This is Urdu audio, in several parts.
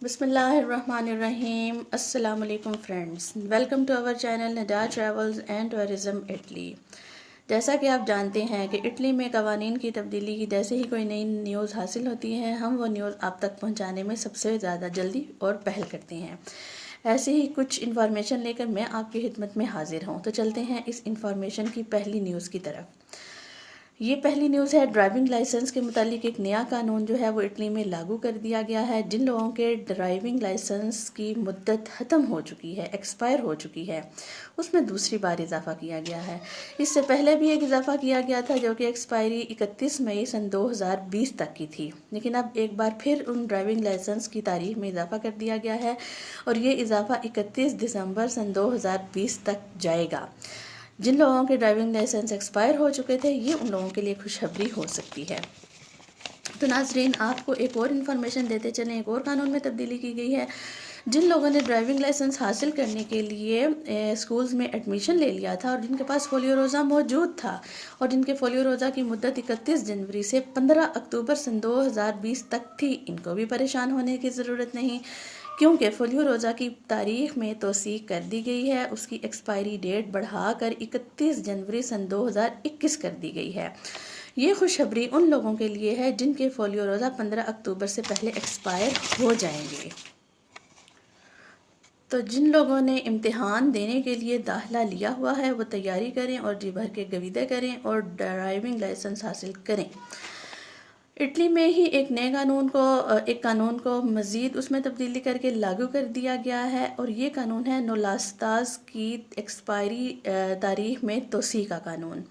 بسم اللہ الرحمن الرحیم۔ السلام علیکم friends, welcome to our channel Nida travels and tourism Italy. جیسا کہ آپ جانتے ہیں کہ اٹلی میں قوانین کی تبدیلی کی جیسے ہی کوئی نئی نیوز حاصل ہوتی ہے، ہم وہ نیوز آپ تک پہنچانے میں سب سے زیادہ جلدی اور پہل کرتے ہیں۔ ایسے ہی کچھ انفارمیشن لے کر میں آپ کی خدمت میں حاضر ہوں، تو چلتے ہیں اس انفارمیشن کی پہلی نیوز کی طرف۔ یہ پہلی نیوز ہے، ڈرائیونگ لائسنس کے متعلق ایک نیا قانون جو ہے وہ اٹلی میں لاگو کر دیا گیا ہے۔ جن لوگوں کے ڈرائیونگ لائسنس کی مدت ختم ہو چکی ہے، ایکسپائر ہو چکی ہے، اس میں دوسری بار اضافہ کیا گیا ہے۔ اس سے پہلے بھی ایک اضافہ کیا گیا تھا جو کہ ایکسپائری 31 مئی سن 2020 تک کی تھی، لیکن اب ایک بار پھر ان ڈرائیونگ لائسنس کی تاریخ میں اضافہ کر دیا گیا ہے اور یہ اضافہ 31 دسمبر سن 2020 تک جائے گا۔ جن لوگوں کے ڈرائیونگ لائسنس ایکسپائر ہو چکے تھے، یہ ان لوگوں کے لیے خوشخبری ہو سکتی ہے۔ تو ناظرین، آپ کو ایک اور انفارمیشن دیتے چلیں، ایک اور قانون میں تبدیلی کی گئی ہے۔ جن لوگوں نے ڈرائیونگ لائسنس حاصل کرنے کے لیے اسکولز میں ایڈمیشن لے لیا تھا اور جن کے پاس فولیو روزہ موجود تھا اور جن کے فولیو روزہ کی مدت 31 جنوری سے 15 اکتوبر سن 2020 تک تھی، ان کو بھی پریشان ہونے کی ضرورت نہیں، کیونکہ فولیو روزہ کی تاریخ میں توسیع کر دی گئی ہے۔ اس کی ایکسپائری ڈیٹ بڑھا کر 31 جنوری سن 2021 کر دی گئی ہے۔ یہ خوشخبری ان لوگوں کے لیے ہے جن کے فولیو روزہ 15 اکتوبر سے پہلے ایکسپائر ہو جائیں گے۔ تو جن لوگوں نے امتحان دینے کے لیے داخلہ لیا ہوا ہے وہ تیاری کریں اور جی بھر کے گویدے کریں اور ڈرائیونگ لائسنس حاصل کریں۔ اٹلی میں ہی ایک قانون کو مزید اس میں تبدیلی کر کے لاگو کر دیا گیا ہے اور یہ قانون ہے نولاستاز کی ایکسپائری تاریخ میں توسیع کا قانون۔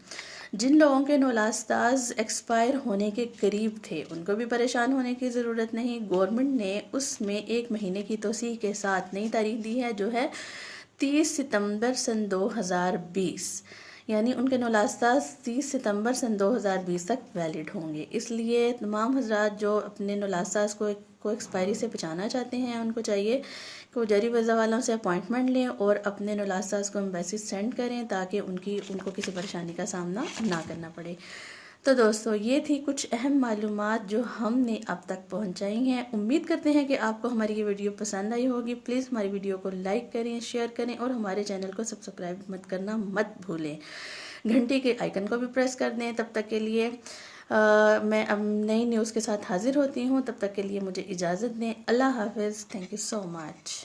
جن لوگوں کے نولاستاز ایکسپائر ہونے کے قریب تھے، ان کو بھی پریشان ہونے کی ضرورت نہیں۔ گورنمنٹ نے اس میں 1 مہینے کی توسیع کے ساتھ نئی تاریخ دی ہے جو ہے 30 ستمبر سن 2020، یعنی ان کے نولاستاز 30 ستمبر سن 2020 تک ویلڈ ہوں گے۔ اس لیے تمام حضرات جو اپنے نولاستاز کو ایکسپائری سے بچانا چاہتے ہیں، ان کو چاہیے کہ وہ جاری ویزا والوں سے اپوائنٹمنٹ لیں اور اپنے نولاستاز کو ایمبیسی سینڈ کریں تاکہ ان کو کسی پریشانی کا سامنا نہ کرنا پڑے۔ تو دوستو، یہ تھی کچھ اہم معلومات جو ہم نے اب تک پہنچائی ہیں۔ امید کرتے ہیں کہ آپ کو ہماری یہ ویڈیو پسند آئی ہوگی۔ پلیز ہماری ویڈیو کو لائک کریں، شیئر کریں اور ہمارے چینل کو سبسکرائب کرنا مت بھولیں۔ گھنٹی کے آئیکن کو بھی پریس کر دیں۔ تب تک کے لیے میں اب نئی نیوز کے ساتھ حاضر ہوتی ہوں، تب تک کے لیے مجھے اجازت دیں۔ اللہ حافظ۔ Thank you so much.